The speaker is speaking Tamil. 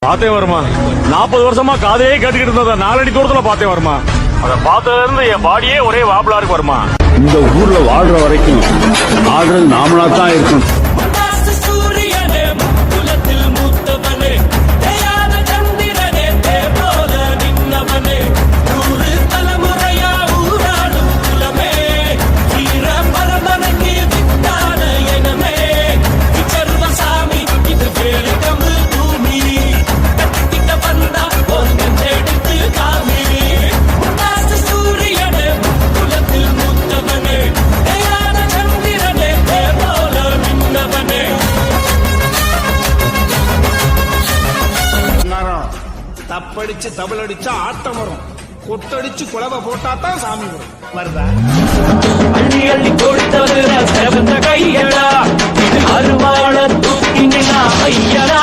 பார்த்தே வருமா 40 வருஷமா காதையே கேட்டுக்கிட்டு இருந்தத 4 அடி தூரத்துல பார்த்தே வருமா அத பார்த்ததுல இருந்து என் பாடியே ஒரே வாபலா இருக்கு வருமா. இந்த ஊர்ல வாழ்ற வரைக்கும் ஆடுறது நாமளா தான் இருக்கணும். தப்படிச்சு தபல் அடிச்சா ஆட்டம் வரும், கொட்டடிச்சு குழவை போட்டா தான் சாமி வரும். வருதா அள்ளி அள்ளி கொடுத்தது கையடா, இது அருவாள தூக்கி ஐயடா.